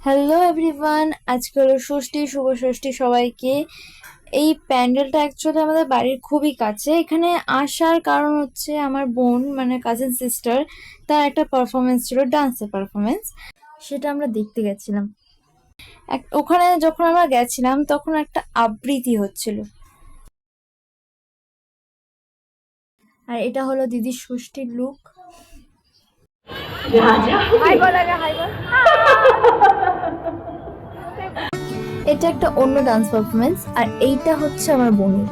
Hello everyone, আজকে হলো ষষ্ঠী। শুভ ষষ্ঠী সবাইকে। এই প্যান্ডেলটা অ্যাকচুয়ালি আমাদের বাড়ির খুবই কাছে। এখানে আসার কারণ হচ্ছে আমার বোন মানে কাজিন সিস্টার, তার একটা পারফরমেন্স ছিল, ডান্সের পারফরমেন্স। সেটা আমরা দেখতে গেছিলাম। ওখানে যখন আমরা গেছিলাম তখন একটা আবৃত্তি হচ্ছিল। আর এটা হলো দিদির ষষ্ঠীর লুক। এটা একটা অন্য ডান্স পারফরমেন্স, আর এইটা হচ্ছে আমার বোনের।